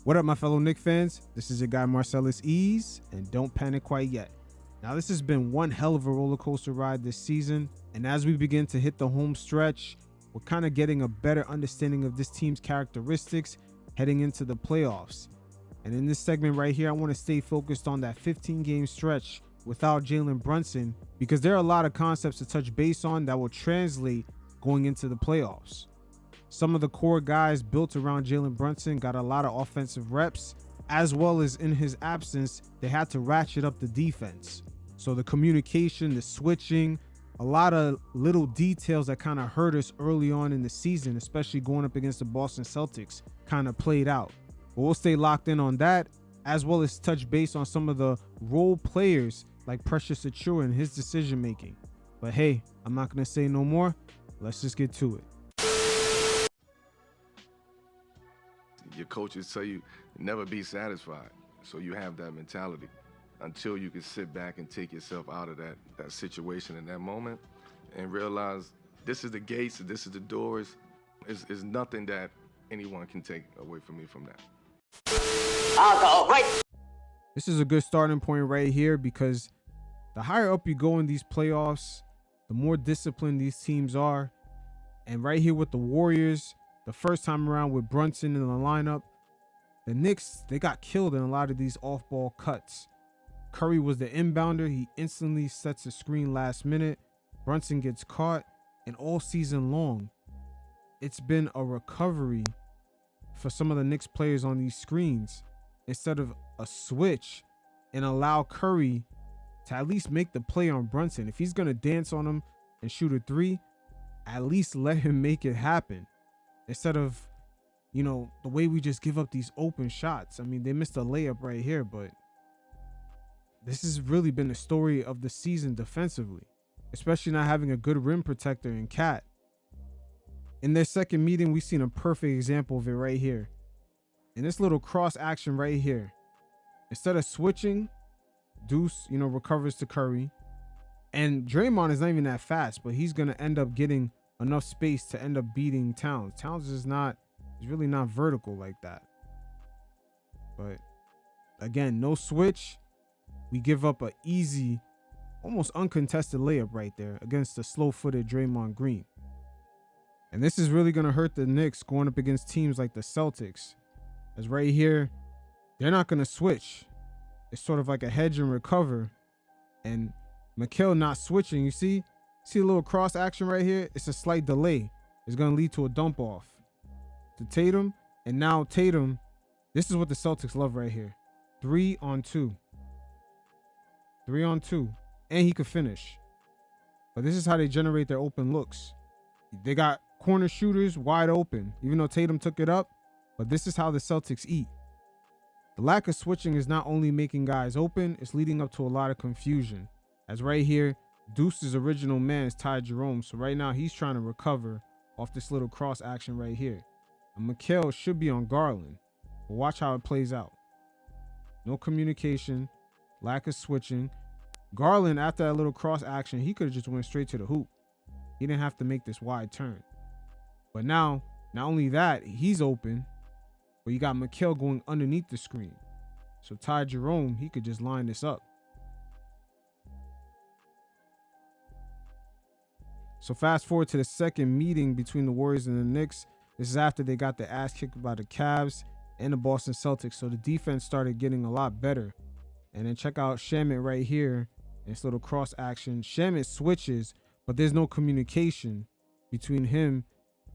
What up, my fellow Knicks fans? This is your guy Marcellus Ease, and don't panic quite yet. Now, this has been one hell of a roller coaster ride this season, and as we begin to hit the home stretch, we're kind of getting a better understanding of this team's characteristics heading into the playoffs. And in this segment right here, I want to stay focused on that 15-game stretch without Jalen Brunson, because there are a lot of concepts to touch base on that will translate going into the playoffs. Some of the core guys built around Jalen Brunson got a lot of offensive reps, as well as in his absence, they had to ratchet up the defense. So the communication, the switching, a lot of little details that kind of hurt us early on in the season, especially going up against the Boston Celtics, kind of played out. But we'll stay locked in on that, as well as touch base on some of the role players like Precious Achiuwa and his decision making. But hey, I'm not going to say no more. Let's just get to it. Your coaches tell you never be satisfied. So you have that mentality until you can sit back and take yourself out of that situation in that moment and realize this is the gates, this is the doors. Is nothing that anyone can take away from me from that. This is a good starting point right here, because the higher up you go in these playoffs, the more disciplined these teams are. And right here with the Warriors, the first time around with Brunson in the lineup, the Knicks, they got killed in a lot of these off-ball cuts. Curry was the inbounder. He instantly sets a screen last minute. Brunson gets caught, and all season long, it's been a recovery for some of the Knicks players on these screens instead of a switch and allow Curry to at least make the play on Brunson. If he's going to dance on him and shoot a three, at least let him make it happen. Instead of, the way we just give up these open shots. I mean, they missed a layup right here, but this has really been the story of the season defensively, especially not having a good rim protector in Cat. In their second meeting, we've seen a perfect example of it right here. In this little cross action right here, instead of switching, Deuce, recovers to Curry. And Draymond is not even that fast, but he's going to end up getting enough space to end up beating Towns. Towns is really not vertical like that. But again, no switch. We give up an easy, almost uncontested layup right there against the slow-footed Draymond Green. And this is really going to hurt the Knicks going up against teams like the Celtics. As right here, they're not going to switch. It's sort of like a hedge and recover. And Mikal not switching, you see a little cross action right here? It's a slight delay. It's going to lead to a dump off to Tatum. And now Tatum, this is what the Celtics love right here. 3-on-2. 3-on-2. And he could finish. But this is how they generate their open looks. They got corner shooters wide open, even though Tatum took it up. But this is how the Celtics eat. The lack of switching is not only making guys open, it's leading up to a lot of confusion. As right here, Deuce's original man is Ty Jerome. So right now he's trying to recover off this little cross action right here. And Mikal should be on Garland. But watch how it plays out. No communication, lack of switching. Garland, after that little cross action, he could have just went straight to the hoop. He didn't have to make this wide turn. But now, not only that, he's open, but you got Mikal going underneath the screen. So Ty Jerome, he could just line this up. So fast forward to the second meeting between the Warriors and the Knicks. This is after they got their ass kicked by the Cavs and the Boston Celtics. So the defense started getting a lot better. And then check out Shamet right here. This little cross action. Shamet switches, but there's no communication between him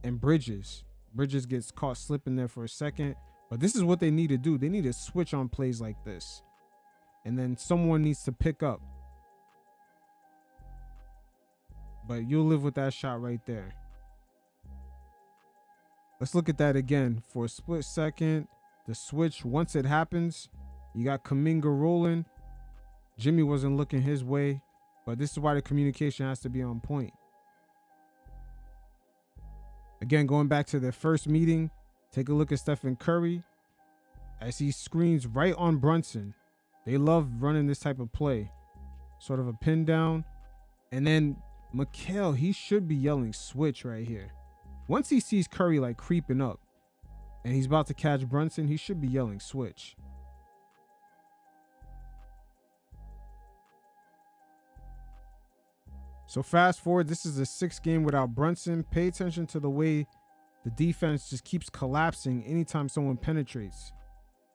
and Bridges. Bridges gets caught slipping there for a second. But this is what they need to do. They need to switch on plays like this. And then someone needs to pick up. But you'll live with that shot right there. Let's look at that again for a split second. The switch, once it happens, you got Kuminga rolling. Jimmy wasn't looking his way, but this is why the communication has to be on point. Again, going back to their first meeting, take a look at Stephen Curry as he screens right on Brunson. They love running this type of play. Sort of a pin down. And then Mikal, he should be yelling switch right here. Once he sees Curry like creeping up, and he's about to catch Brunson, he should be yelling switch. So fast forward, this is the 6th game without Brunson. Pay attention to the way the defense just keeps collapsing anytime someone penetrates.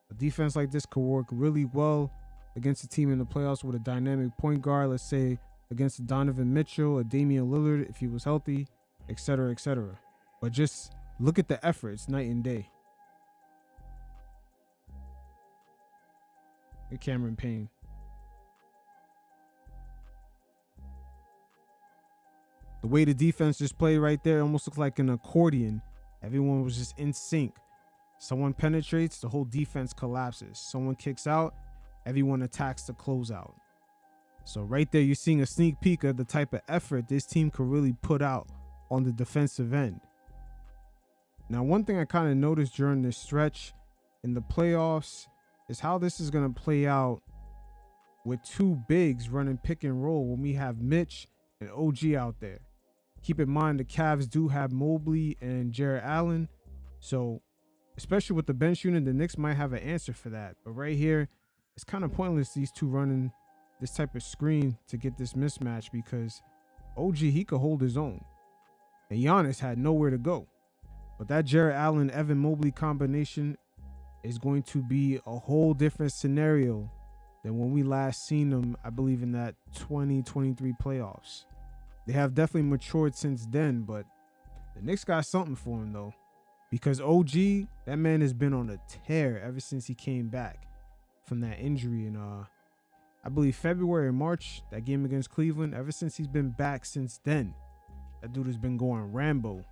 A defense like this could work really well against a team in the playoffs with a dynamic point guard, let's say against a Donovan Mitchell, a Damian Lillard if he was healthy, etc., etc. But just look at the effort. It's night and day. And Cameron Payne. The way the defense just played right there almost looked like an accordion. Everyone was just in sync. Someone penetrates, the whole defense collapses. Someone kicks out, everyone attacks the closeout. So right there, you're seeing a sneak peek of the type of effort this team could really put out on the defensive end. Now, one thing I kind of noticed during this stretch in the playoffs is how this is going to play out with two bigs running pick and roll when we have Mitch and OG out there. Keep in mind, the Cavs do have Mobley and Jarrett Allen. So, especially with the bench unit, the Knicks might have an answer for that. But right here, it's kind of pointless these two running this type of screen to get this mismatch because OG, he could hold his own. And Giannis had nowhere to go. But that Jarrett Allen, Evan Mobley combination is going to be a whole different scenario than when we last seen them, I believe, in that 2023 playoffs. They have definitely matured since then, but the Knicks got something for him, though. Because OG, that man has been on a tear ever since he came back from that injury in, I believe, February or March, that game against Cleveland. Ever since he's been back since then, that dude has been going Rambo.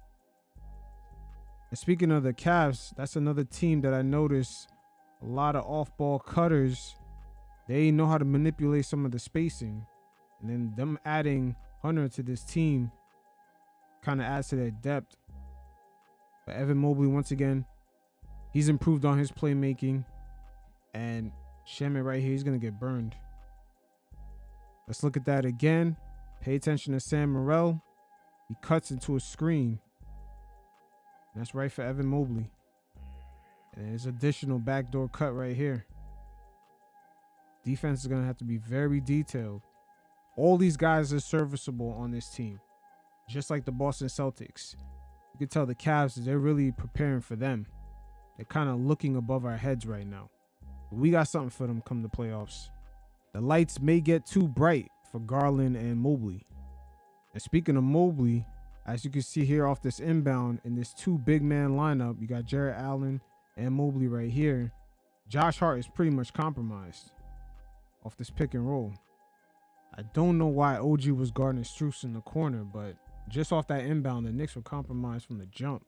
And speaking of the Cavs, that's another team that I noticed a lot of off-ball cutters. They know how to manipulate some of the spacing. And then them adding Hunter to this team kind of adds to their depth. But Evan Mobley, once again, he's improved on his playmaking. And Shaman right here, he's going to get burned. Let's look at that again. Pay attention to Sam Morrell. He cuts into a screen. And that's right for Evan Mobley. And there's additional backdoor cut right here. Defense is going to have to be very detailed. All these guys are serviceable on this team. Just like the Boston Celtics. You can tell the Cavs, they're really preparing for them. They're kind of looking above our heads right now. But we got something for them come the playoffs. The lights may get too bright for Garland and Mobley. And speaking of Mobley, as you can see here off this inbound in this two big man lineup, you got Jarrett Allen and Mobley right here. Josh Hart is pretty much compromised off this pick and roll. I don't know why OG was guarding Strus in the corner, but just off that inbound, the Knicks were compromised from the jump.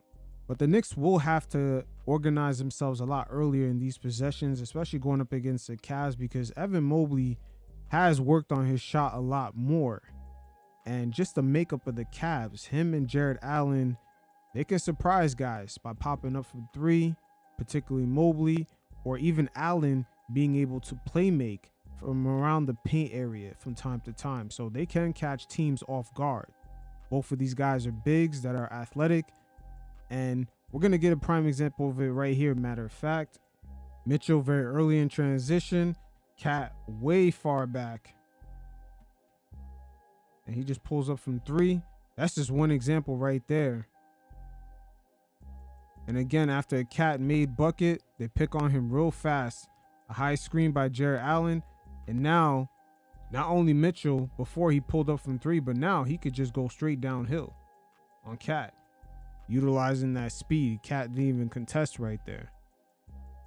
But the Knicks will have to organize themselves a lot earlier in these possessions, especially going up against the Cavs, because Evan Mobley has worked on his shot a lot more. And just the makeup of the Cavs, him and Jarrett Allen, they can surprise guys by popping up from three, particularly Mobley, or even Allen being able to play make from around the paint area from time to time. So they can catch teams off guard. Both of these guys are bigs that are athletic. And we're going to get a prime example of it right here. Matter of fact, Mitchell very early in transition. Cat way far back. And he just pulls up from three. That's just one example right there. And again, after a Cat made bucket, they pick on him real fast. A high screen by Jarrett Allen. And now, not only Mitchell, before he pulled up from three, but now he could just go straight downhill on Cat. Utilizing that speed, Cat didn't even contest right there.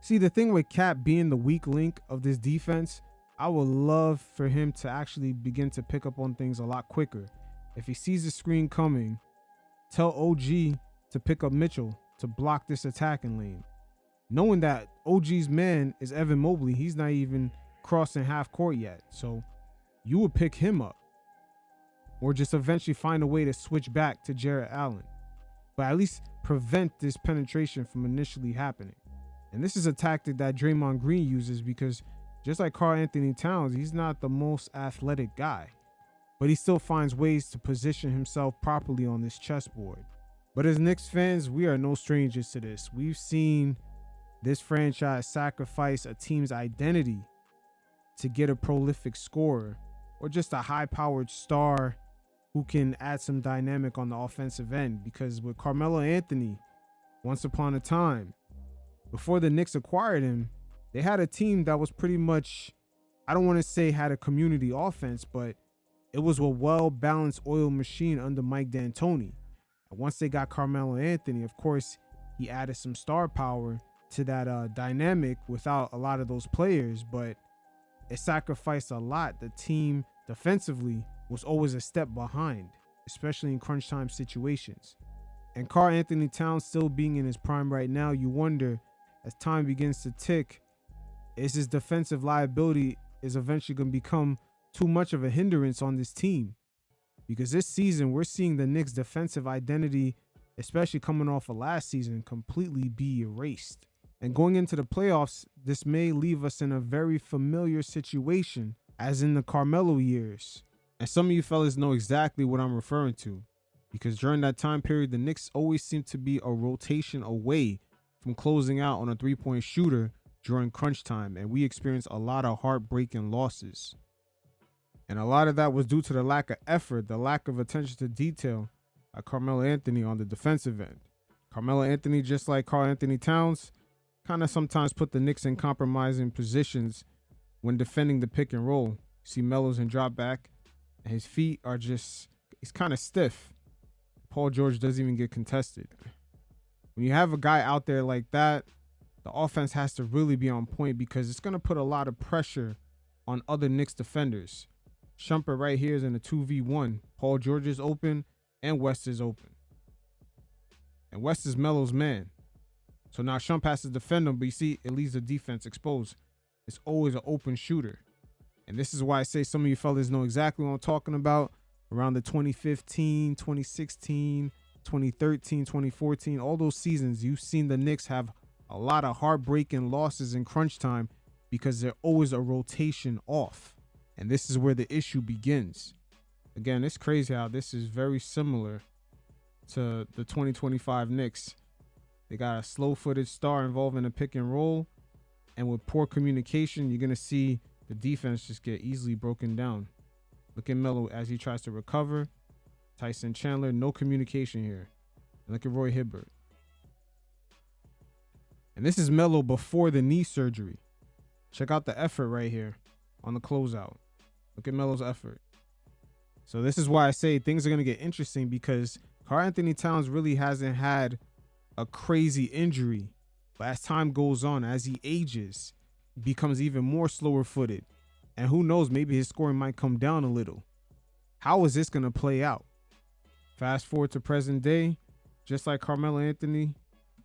See, the thing with Cat being the weak link of this defense, I would love for him to actually begin to pick up on things a lot quicker. If he sees the screen coming, tell OG to pick up Mitchell to block this attacking lane. Knowing that OG's man is Evan Mobley, he's not even crossing half court yet. So you would pick him up or just eventually find a way to switch back to Jarrett Allen, but at least prevent this penetration from initially happening. And this is a tactic that Draymond Green uses because just like Karl Anthony Towns, he's not the most athletic guy, but he still finds ways to position himself properly on this chessboard. But as Knicks fans, we are no strangers to this. We've seen this franchise sacrifice a team's identity to get a prolific scorer or just a high-powered star who can add some dynamic on the offensive end. Because with Carmelo Anthony, once upon a time, before the Knicks acquired him, they had a team that was pretty much, I don't want to say had a community offense, but it was a well-balanced oil machine under Mike D'Antoni. And once they got Carmelo Anthony, of course, he added some star power to that dynamic without a lot of those players, but it sacrificed a lot. The team defensively was always a step behind, especially in crunch time situations. And Karl Anthony Towns still being in his prime right now, you wonder, as time begins to tick, is his defensive liability is eventually going to become too much of a hindrance on this team? Because this season, we're seeing the Knicks' defensive identity, especially coming off of last season, completely be erased. And going into the playoffs, this may leave us in a very familiar situation as in the Carmelo years. And some of you fellas know exactly what I'm referring to, because during that time period, the Knicks always seemed to be a rotation away from closing out on a three-point shooter during crunch time, and we experienced a lot of heartbreaking losses. And a lot of that was due to the lack of effort, the lack of attention to detail by Carmelo Anthony on the defensive end. Carmelo Anthony, just like Karl Anthony Towns, kind of sometimes put the Knicks in compromising positions when defending the pick and roll. You see Melo's in drop back, and his feet are just, he's kind of stiff. Paul George doesn't even get contested. When you have a guy out there like that, the offense has to really be on point because it's going to put a lot of pressure on other Knicks defenders. Shumpert right here is in a 2v1. Paul George is open and West is open. And West is Melo's man. So now Shump has to defend him, but you see, it leaves the defense exposed. It's always an open shooter. And this is why I say some of you fellas know exactly what I'm talking about. Around the 2015, 2016, 2013, 2014, all those seasons, you've seen the Knicks have a lot of heartbreaking losses in crunch time because they're always a rotation off. And this is where the issue begins. Again, it's crazy how this is very similar to the 2025 Knicks. They got a slow-footed star involved in a pick and roll. And with poor communication, you're going to see the defense just get easily broken down. Look at Melo as he tries to recover. Tyson Chandler, no communication here. And look at Roy Hibbert. And this is Melo before the knee surgery. Check out the effort right here on the closeout. Look at Melo's effort. So this is why I say things are going to get interesting, because Karl Anthony Towns really hasn't had a crazy injury. But as time goes on, as he ages, becomes even more slower footed. And who knows, maybe his scoring might come down a little. How is this going to play out? Fast forward to present day, just like Carmelo Anthony,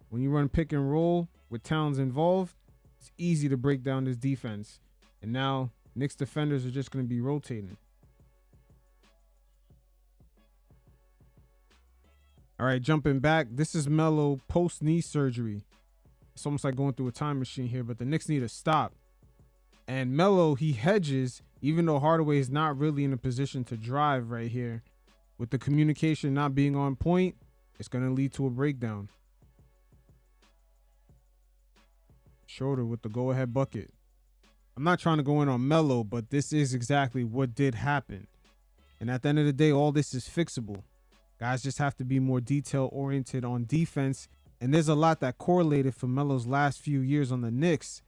when you run pick and roll with Towns involved, it's easy to break down this defense. And now Knicks defenders are just going to be rotating. All right, jumping back, this is Melo post-knee surgery. It's almost like going through a time machine here, but the Knicks need to stop. And Melo, he hedges, even though Hardaway is not really in a position to drive right here. With the communication not being on point, it's going to lead to a breakdown. Schroeder with the go-ahead bucket. I'm not trying to go in on Melo, but this is exactly what did happen. And at the end of the day, all this is fixable. Guys just have to be more detail-oriented on defense. And there's a lot that correlated for Melo's last few years on the Knicks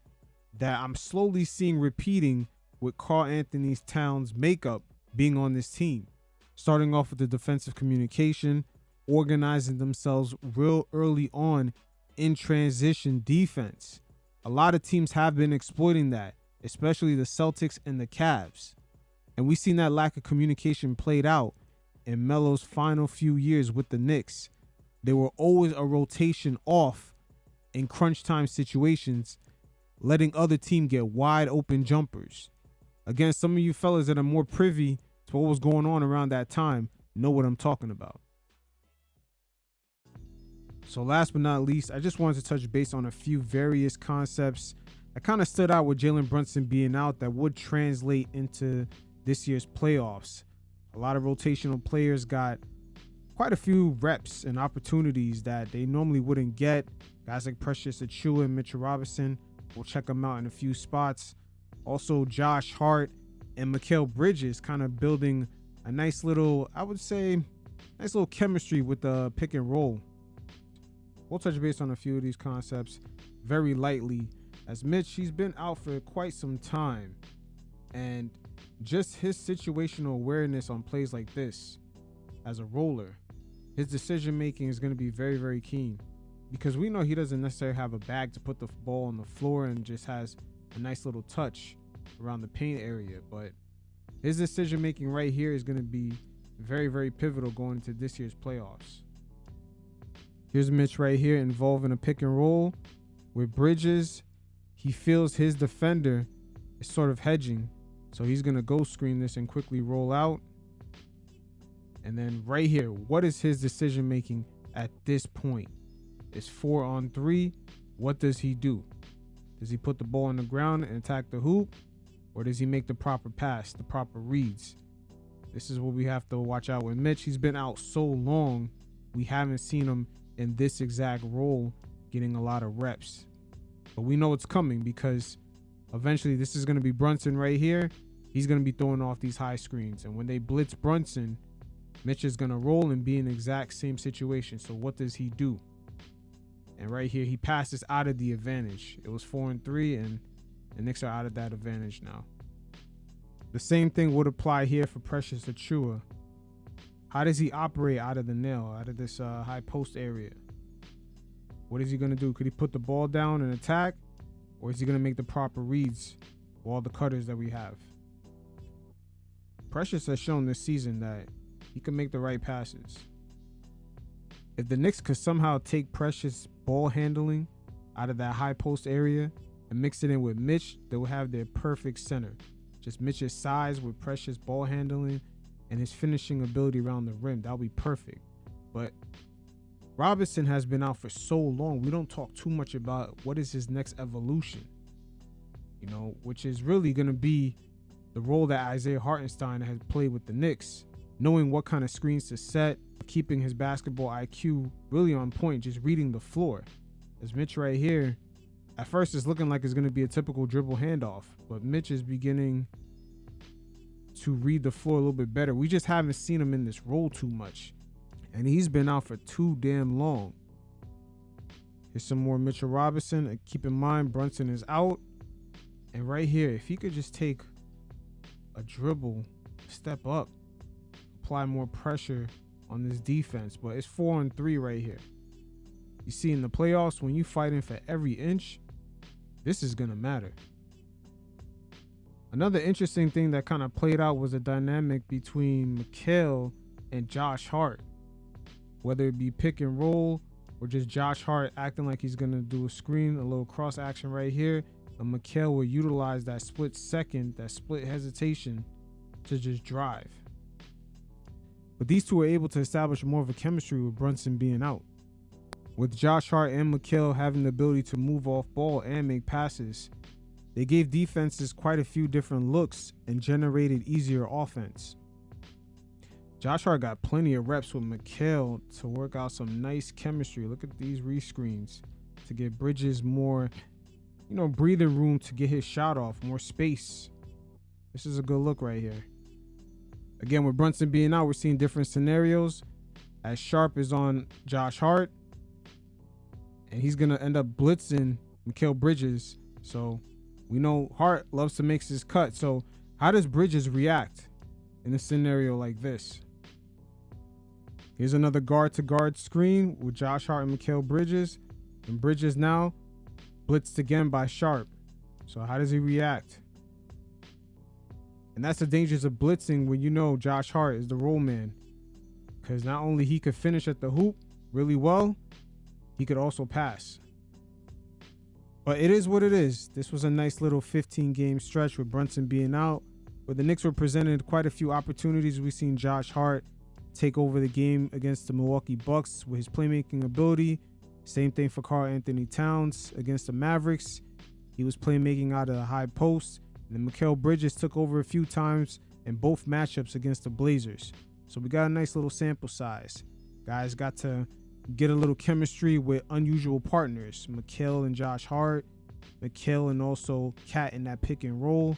that I'm slowly seeing repeating with Karl Anthony Towns' makeup being on this team. Starting off with the defensive communication, organizing themselves real early on in transition defense. A lot of teams have been exploiting that, especially the Celtics and the Cavs. And we've seen that lack of communication played out in Melo's final few years with the Knicks. They were always a rotation off in crunch time situations, letting other team get wide open jumpers. Again, some of you fellas that are more privy to what was going on around that time know what I'm talking about. So last but not least, I just wanted to touch base on a few various concepts that kind of stood out with Jalen Brunson being out that would translate into this year's playoffs. A lot of rotational players got quite a few reps and opportunities that they normally wouldn't get. Guys like Precious Achiuwa and Mitchell Robinson, we'll check them out in a few spots. Also, Josh Hart and Mikal Bridges kind of building a nice little, I would say, nice little chemistry with the pick and roll. We'll touch base on a few of these concepts very lightly, as Mitch, he's been out for quite some time, and just his situational awareness on plays like this as a roller, his decision making is going to be very, very keen, because we know he doesn't necessarily have a bag to put the ball on the floor and just has a nice little touch around the paint area, but his decision making right here is going to be very, very pivotal going into this year's playoffs. Here's Mitch right here involving a pick and roll with Bridges. He feels his defender is sort of hedging, so he's going to go screen this and quickly roll out. And then right here, what is his decision making at this point? It's 4-on-3. What does he do? Does he put the ball on the ground and attack the hoop? Or does he make the proper pass, the proper reads? This is what we have to watch out with Mitch. He's been out so long, we haven't seen him in this exact role getting a lot of reps. But we know it's coming, because eventually this is going to be Brunson right here. He's going to be throwing off these high screens. And when they blitz Brunson, Mitch is going to roll and be in the exact same situation. So what does he do? And right here, he passes out of the advantage. It was 4-3, and the Knicks are out of that advantage now. The same thing would apply here for Precious Achiuwa. How does he operate out of the nail, out of this high post area? What is he going to do? Could he put the ball down and attack? Or is he going to make the proper reads with all the cutters that we have? Precious has shown this season that he can make the right passes. If the Knicks could somehow take Precious ball handling out of that high post area and mix it in with Mitch, they will have their perfect center. Just Mitch's size with Precious ball handling and his finishing ability around the rim. That'll be perfect. But Robinson has been out for so long, we don't talk too much about what is his next evolution, which is really going to be the role that Isaiah Hartenstein has played with the Knicks, knowing what kind of screens to set, keeping his basketball IQ really on point, just reading the floor. As Mitch right here, at first it's looking like it's going to be a typical dribble handoff, but Mitch is beginning to read the floor a little bit better. We just haven't seen him in this role too much, and he's been out for too damn long. Here's some more Mitchell Robinson. Keep in mind, Brunson is out. And right here, if he could just take a dribble, step up, apply more pressure on this defense. But it's 4-3 right here. You see, in the playoffs, when you fighting for every inch, this is going to matter. Another interesting thing that kind of played out was a dynamic between Mikal and Josh Hart. Whether it be pick and roll or just Josh Hart acting like he's going to do a screen, a little cross action right here, and Mikal will utilize that split second, that split hesitation to just drive. But these two were able to establish more of a chemistry with Brunson being out. With Josh Hart and Mikal having the ability to move off ball and make passes, they gave defenses quite a few different looks and generated easier offense. Josh Hart got plenty of reps with Mikal to work out some nice chemistry. Look at these rescreens to give Bridges more, breathing room to get his shot off, more space. This is a good look right here. Again, with Brunson being out, we're seeing different scenarios. As Sharp is on Josh Hart, and he's going to end up blitzing Mikal Bridges. So we know Hart loves to make his cut. So how does Bridges react in a scenario like this? Here's another guard-to-guard screen with Josh Hart and Mikal Bridges. And Bridges now blitzed again by Sharp. So how does he react? And that's the dangers of blitzing when you know Josh Hart is the roll man. Because not only he could finish at the hoop really well, he could also pass. But it is what it is. This was a nice little 15-game stretch with Brunson being out, where the Knicks were presented quite a few opportunities. We've seen Josh Hart take over the game against the Milwaukee Bucks with his playmaking ability. Same thing for Karl Anthony Towns against the Mavericks. He was playmaking out of the high post. And then Mikal Bridges took over a few times in both matchups against the Blazers. So we got a nice little sample size. Guys got to get a little chemistry with unusual partners, Mikal and Josh Hart, Mikal and also Cat in that pick and roll.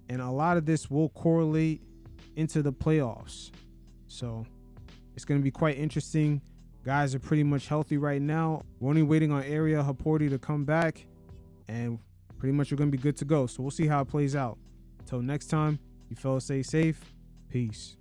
And a lot of this will correlate into the playoffs. So it's going to be quite interesting. Guys are pretty much healthy right now. We're only waiting on Ariel Haporti to come back, and pretty much we're going to be good to go. So we'll see how it plays out. Until next time, you fellas stay safe. Peace.